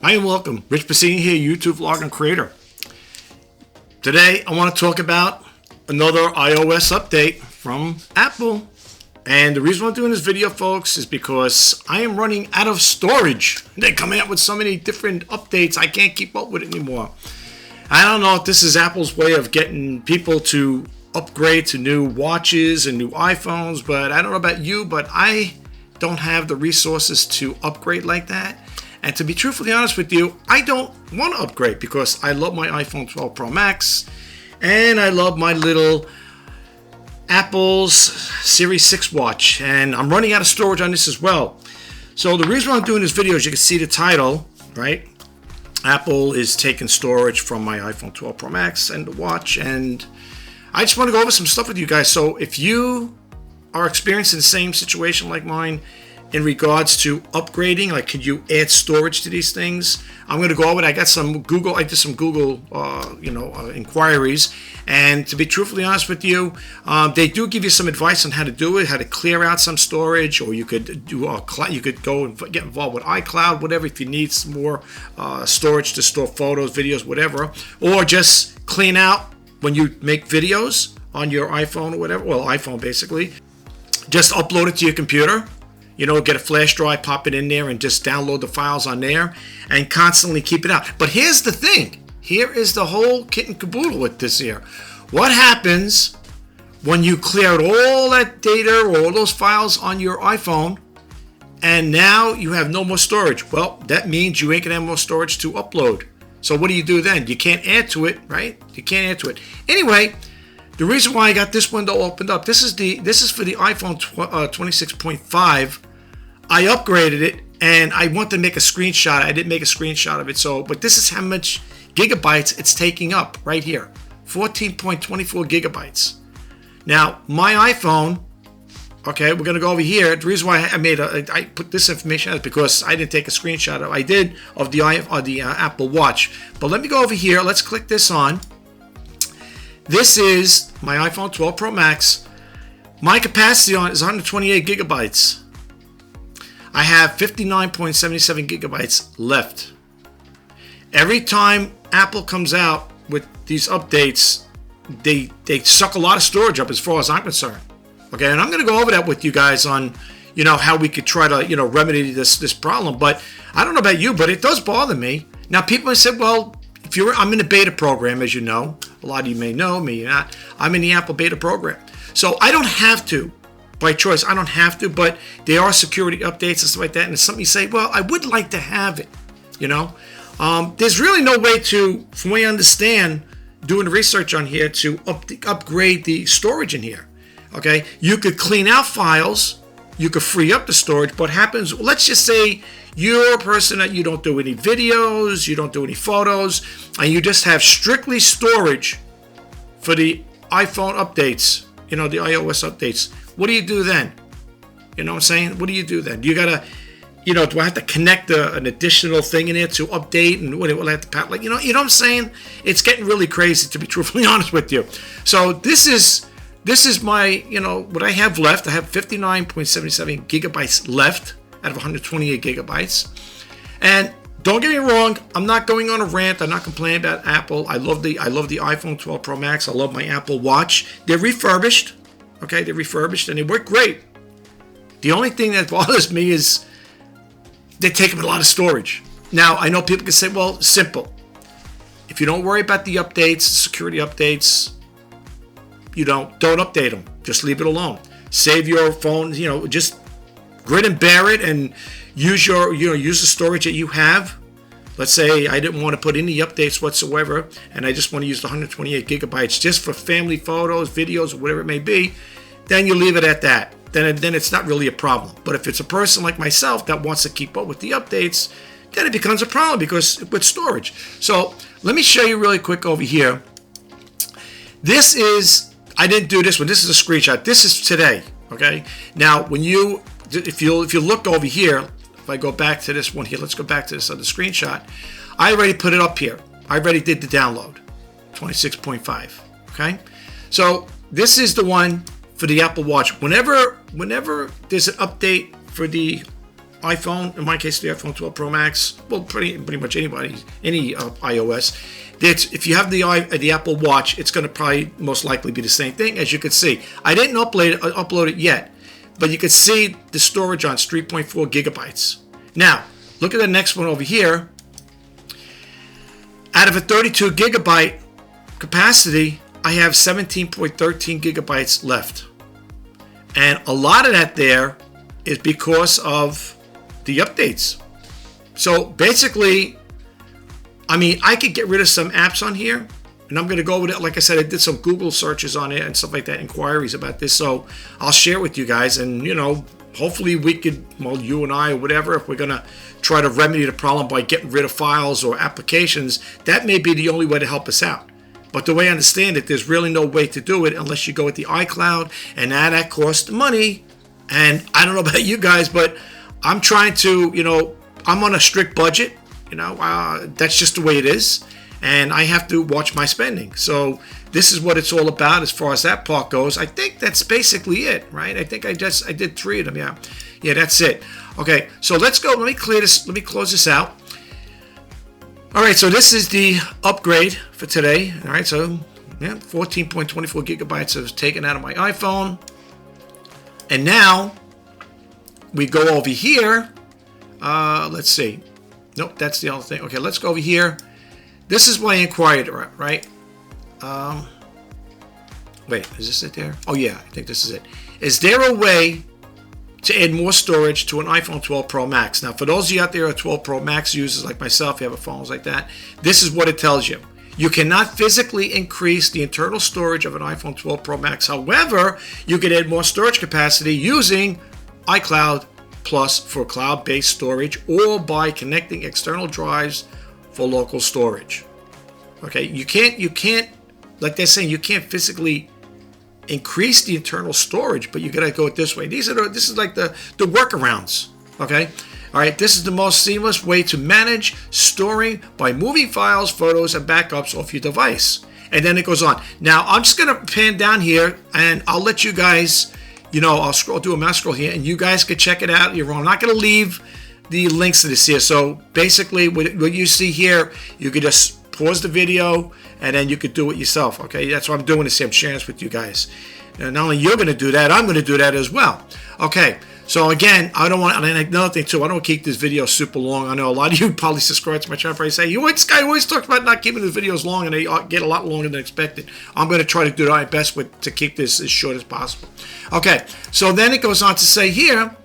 Hi and welcome. Rich Bassini here, YouTube vlogger and creator. Today I want to talk about another iOS update from Apple. And the reason I'm doing this video, folks, is because I am running out of storage. They come out with so many different updates, I can't keep up with it anymore. I don't know if this is Apple's way of getting people to upgrade to new watches and new iPhones, but I don't know about you, but I don't have the resources to upgrade like that. And to be truthfully honest with you, I don't want to upgrade because I love my iPhone 12 Pro Max and I love my little Apple's Series 6 watch, and I'm running out of storage on this as well. So the reason why I'm doing this video is you can see the title, right? Apple is taking storage from my iPhone 12 Pro Max and the watch, and I just want to go over some stuff with you guys. So if you are experiencing the same situation like mine in regards to upgrading, like could you add storage to these things, I'm going to go over it. I did some Google inquiries, and to be truthfully honest with you, they do give you some advice on how to do it, how to clear out some storage, or you could do you could go and get involved with iCloud, whatever, if you need some more storage to store photos, videos, whatever, or just clean out when you make videos on your iPhone or whatever, well, iPhone basically, just upload it to your computer. Get a flash drive, pop it in there, and just download the files on there and constantly keep it out. But here's the thing. Here is the whole kit and caboodle with this here. What happens when you clear out all that data or all those files on your iPhone and now you have no more storage? Well, that means you ain't going to have more storage to upload. So what do you do then? You can't add to it, right? You can't add to it. Anyway, the reason why I got this window opened up, this is for the iPhone 26.5. I upgraded it, and I want to make a screenshot. I didn't make a screenshot of it, but this is how much gigabytes it's taking up right here. 14.24 gigabytes. Now, my iPhone, okay, we're going to go over here. The reason why I put this information out is because I didn't take a screenshot of it. I did of the Apple Watch. But let me go over here. Let's click this on. This is my iPhone 12 Pro Max. My capacity on it is 128 gigabytes. I have 59.77 gigabytes left. Every time Apple comes out with these updates, they suck a lot of storage up as far as I'm concerned. Okay, and I'm going to go over that with you guys on, how we could try to, remedy this problem. But I don't know about you, but it does bother me. Now, people have said, well, I'm in the beta program, as you know. A lot of you may know, me not. I'm in the Apple beta program. So I don't have to. By choice, I don't have to, but there are security updates and stuff like that, and it's something you say, well, I would like to have it, There's really no way to, from what I understand, doing the research on here, to upgrade the storage in here, okay? You could clean out files, you could free up the storage, but what happens, let's just say you're a person that you don't do any videos, you don't do any photos, and you just have strictly storage for the iPhone updates, the iOS updates. What do you do then? You know what I'm saying? What do you do then? You gotta, do I have to connect an additional thing in there to update, and what will I have to pat? You know what I'm saying? It's getting really crazy, to be truthfully honest with you. So this is my, what I have left. I have 59.77 gigabytes left out of 128 gigabytes. And don't get me wrong, I'm not going on a rant. I'm not complaining about Apple. I love the iPhone 12 Pro Max. I love my Apple Watch. They're refurbished. Okay, they're refurbished and they work great. The only thing that bothers me is they take up a lot of storage. Now, I know people can say, well, simple. If you don't worry about the updates, security updates, don't update them. Just leave it alone. Save your phone, just grin and bear it and use use the storage that you have. Let's say I didn't want to put any updates whatsoever, and I just want to use the 128 gigabytes just for family photos, videos, or whatever it may be, then you leave it at that. Then it's not really a problem. But if it's a person like myself that wants to keep up with the updates, then it becomes a problem because with storage. So let me show you really quick over here. This is, I didn't do this one. This is a screenshot. This is today, okay? Now, if you look over here, if I go back to this one here, let's go back to this other screenshot. I already put it up here. I already did the download, 26.5, okay? So this is the one for the Apple Watch. Whenever there's an update for the iPhone, in my case the iPhone 12 Pro Max, well pretty much anybody, any iOS, if you have the Apple Watch, it's going to probably most likely be the same thing. As you can see, I didn't upload it yet, but you can see the storage on 3.4 gigabytes. Now look at the next one over here. Out of a 32 gigabyte capacity, I have 17.13 gigabytes left. And a lot of that there is because of the updates. So basically, I mean, I could get rid of some apps on here, and I'm going to go with it. Like I said, I did some Google searches on it and stuff like that, inquiries about this. So I'll share it with you guys, and you know, hopefully we could, well, you and I or whatever, if we're going to try to remedy the problem by getting rid of files or applications, that may be the only way to help us out. But the way I understand it, there's really no way to do it unless you go with the iCloud, and that costs money. And I don't know about you guys, but I'm trying to, you know, I'm on a strict budget. You know, that's just the way it is, and I have to watch my spending. So this is what it's all about as far as that part goes. I think that's basically it, right? I think I did 3 of them. Yeah, that's it. Okay, so let's go. Let me clear this. Let me close this out. All right, so this is the upgrade for today. All right, so yeah, 14.24 gigabytes is taken out of my iPhone, and now we go over here. Let's see. Nope, that's the other thing. Okay, let's go over here. This is what I inquired, right? Wait, is this it there? Oh yeah, I think this is it. Is there a way to add more storage to an iPhone 12 Pro Max? Now, for those of you out there who are 12 Pro Max users like myself, you have phones like that, this is what it tells you. You cannot physically increase the internal storage of an iPhone 12 Pro Max. However, you can add more storage capacity using iCloud Plus for cloud-based storage, or by connecting external drives for local storage. Okay, you can't, like they're saying, you can't physically increase the internal storage, but you gotta go it this way. This is like the workarounds. Okay, all right. This is the most seamless way to manage storing by moving files, photos, and backups off your device. And then it goes on. Now I'm just gonna pan down here, and I'll let you guys. You know, I'll do a mouse scroll here, and you guys can check it out. I'm not going to leave the links to this here. So basically, what you see here, you can just pause the video, and then you could do it yourself. Okay, that's what I'm doing this here. I'm sharing this with you guys. And not only you're going to do that, I'm going to do that as well. Okay, so again, I don't want, and another thing too, I don't keep this video super long. I know a lot of you probably subscribe to my channel, probably say, this guy always talks about not keeping his videos long, and they get a lot longer than expected. I'm going to try to do my best to keep this as short as possible. Okay, so then it goes on to say here,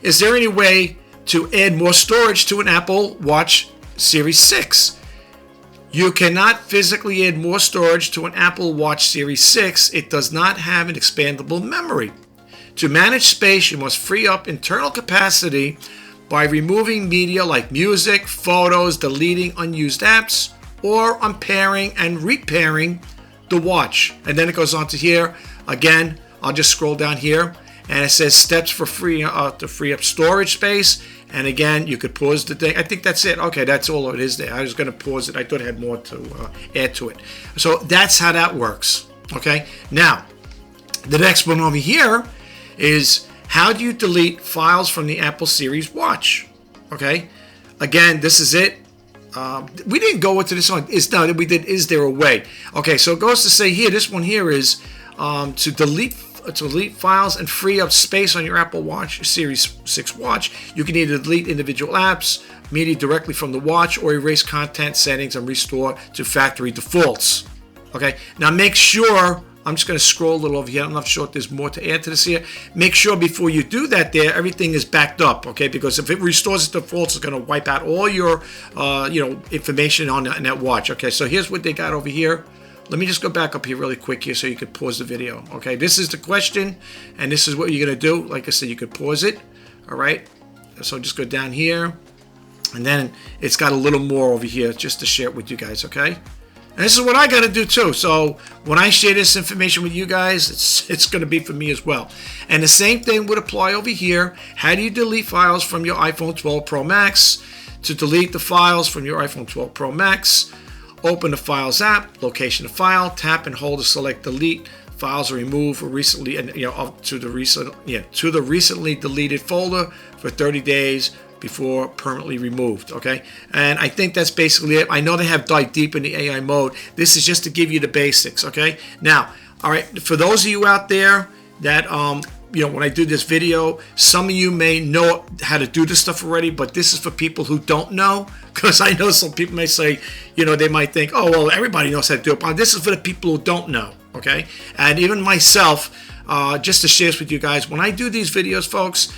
is there any way to add more storage to an Apple Watch Series 6? You cannot physically add more storage to an Apple Watch Series 6. It does not have an expandable memory. To manage space, you must free up internal capacity by removing media like music, photos, deleting unused apps, or unpairing and repairing the watch. And then it goes on to here. Again, I'll just scroll down here, and it says steps for to free up storage space. And again, you could pause the thing. I think that's it. Okay, that's all it is there. I was going to pause it. I thought I had more to add to it. So that's how that works. Okay, now the next one over here is how do you delete files from the Apple Series Watch? Okay, again, this is it. We didn't go into this one. We did. Is there a way? Okay, so it goes to say here. This one here is to delete files and free up space on your Apple Watch Series 6 watch. You can either delete individual apps, media directly from the watch, or erase content settings and restore to factory defaults. Okay, now make sure. I'm just going to scroll a little over here. I'm not sure if there's more to add to this here. Make sure before you do that there, everything is backed up, okay? Because if it restores its defaults, it's going to wipe out all your, information on that watch. Okay, so here's what they got over here. Let me just go back up here really quick here so you can pause the video. Okay, this is the question, and this is what you're going to do. Like I said, you could pause it, all right? So just go down here, and then it's got a little more over here just to share it with you guys, okay? And this is what I got to do too. So when I share this information with you guys, it's going to be for me as well. And the same thing would apply over here. How do you delete files from your iPhone 12 Pro Max? To delete the files from your iPhone 12 Pro Max, open the Files app, location of file, tap and hold to select delete. Files are removed recently, and up to the recently deleted folder for 30 days before permanently removed. Okay, and I think that's basically it. I know they have dived deep in the AI mode. This is just to give you the basics. Okay, now, all right, for those of you out there that when I do this video, some of you may know how to do this stuff already, but this is for people who don't know, because I know some people may say, they might think, oh, well, everybody knows how to do it, but this is for the people who don't know, okay? And even myself, just to share this with you guys, when I do these videos, folks,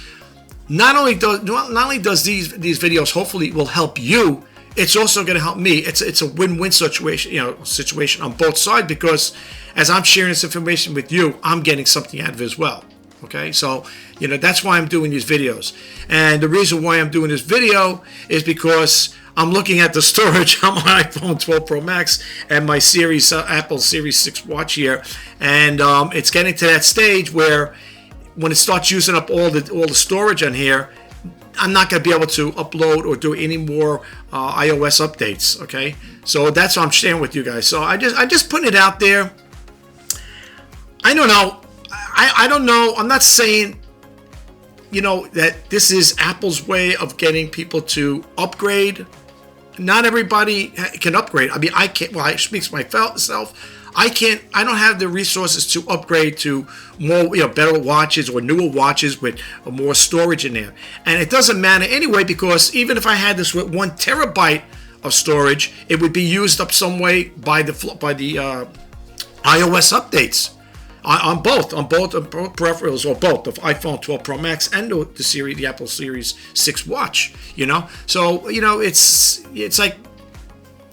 not only does these videos hopefully will help you, it's also going to help me. It's a win-win situation, on both sides, because as I'm sharing this information with you, I'm getting something out of it as well. Okay, so that's why I'm doing these videos, and the reason why I'm doing this video is because I'm looking at the storage on my iPhone 12 Pro Max and my Apple Series 6 watch here, and it's getting to that stage where when it starts using up all the storage on here, I'm not going to be able to upload or do any more iOS updates. Okay, so that's what I'm sharing with you guys. So I just putting it out there. I don't know. I don't know. I'm not saying, that this is Apple's way of getting people to upgrade. Not everybody can upgrade. I mean, I can't. Well, I speak for myself. I can't. I don't have the resources to upgrade to more, better watches or newer watches with more storage in there. And it doesn't matter anyway, because even if I had this with 1 terabyte of storage, it would be used up some way by the iOS updates. On both peripherals, or both the iPhone 12 Pro Max and the Apple Series 6 watch. So it's like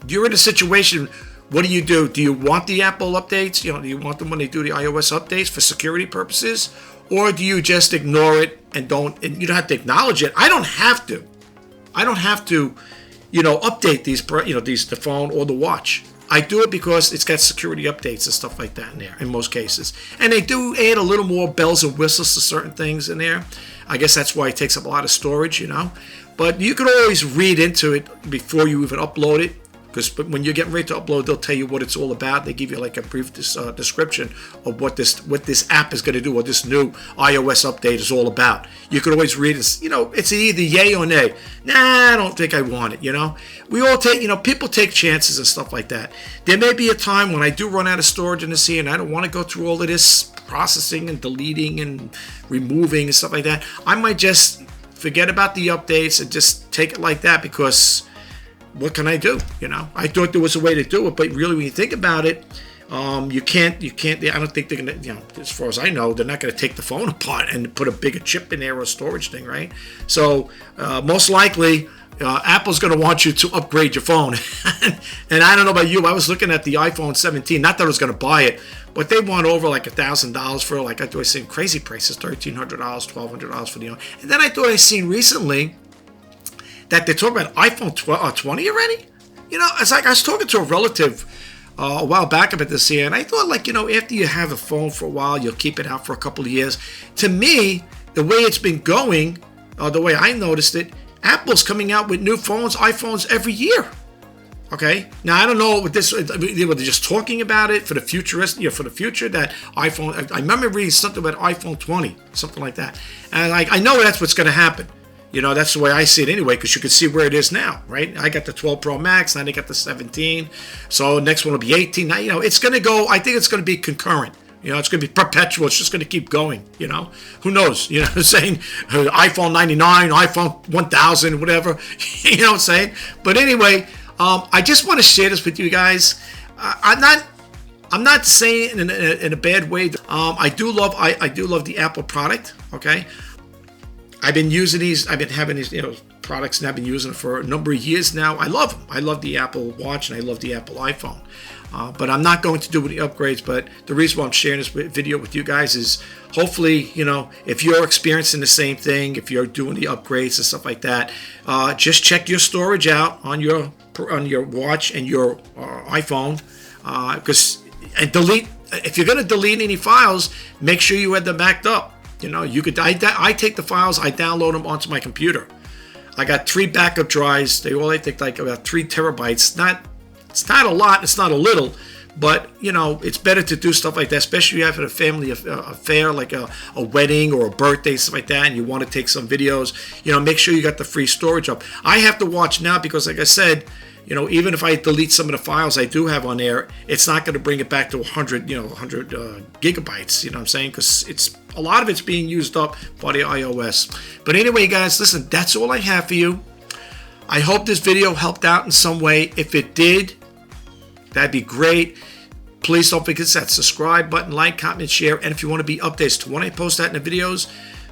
you're in a situation. What do you do? Do you want the Apple updates? Do you want them when they do the iOS updates for security purposes, or do you just ignore it and you don't have to acknowledge it? I don't have to. Update the phone or the watch. I do it because it's got security updates and stuff like that in there in most cases. And they do add a little more bells and whistles to certain things in there. I guess that's why it takes up a lot of storage, But you can always read into it before you even upload it. Because when you're getting ready to upload, they'll tell you what it's all about. They give you like a brief description of what this app is going to do, what this new iOS update is all about. You can always read it. It's either yay or nay. Nah, I don't think I want it. We all take, people take chances and stuff like that. There may be a time when I do run out of storage in this here, and I don't want to go through all of this processing and deleting and removing and stuff like that. I might just forget about the updates and just take it like that, because what can I do? I thought there was a way to do it, but really, when you think about it, you can't. I don't think they're gonna. As far as I know, they're not gonna take the phone apart and put a bigger chip in there or a storage thing, right? So most likely, Apple's gonna want you to upgrade your phone. And I don't know about you. I was looking at the iPhone 17. Not that I was gonna buy it, but they want over like $1,000 for, like, I thought I seen crazy prices, $1,300, $1,200 for the. And then I thought I seen recently that they're talking about iPhone 20 already. It's like I was talking to a relative a while back about this here, and I thought, like, after you have a phone for a while, you'll keep it out for a couple of years. To me, the way it's been going, the way I noticed it, Apple's coming out with new iPhones every year. Okay, now I don't know what this. They were just talking about it for the futurist, for the future. That iPhone. I remember reading something about iPhone 20, something like that, and I know that's what's going to happen. That's the way I see it anyway, because you can see where it is now, right? I got the 12 Pro Max, now they got the 17. So next one will be 18. Now, it's going to go, I think it's going to be concurrent. It's going to be perpetual. It's just going to keep going, Who knows? Saying iPhone 99, iPhone 1000, whatever. You know what I'm saying? But anyway, I just want to share this with you guys. I'm not saying in a bad way. I do love the Apple product, okay? I've been using these. I've been having these, products, and I've been using them for a number of years now. I love them. I love the Apple Watch and I love the Apple iPhone. But I'm not going to do any upgrades. But the reason why I'm sharing this video with you guys is hopefully, if you're experiencing the same thing, if you're doing the upgrades and stuff like that, just check your storage out on your watch and your iPhone, and delete. If you're going to delete any files, make sure you have them backed up. You could. I take the files, I download them onto my computer. I got 3 backup drives. They all, I think, like about 3 terabytes. It's not a lot. It's not a little, But you know, it's better to do stuff like that, especially if you have a family affair like a wedding or a birthday, stuff like that, and you want to take some videos. You know, make sure you got the free storage up. I have to watch now because, like I said, you know, even if I delete some of the files I do have on there, it's not going to bring it back to 100, 100 gigabytes. You know what I'm saying? Because it's a lot of it's being used up by the iOS. But anyway, guys, listen, that's all I have for you. I hope this video helped out in some way. If it did, that'd be great. Please don't forget that subscribe button, like, comment, share, and if you want to be updated to when I post that in the videos,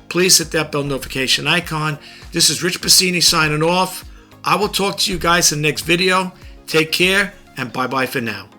please hit that bell notification icon. This is Rich Bassini signing off. I will talk to you guys in the next video. Take care, and bye-bye for now.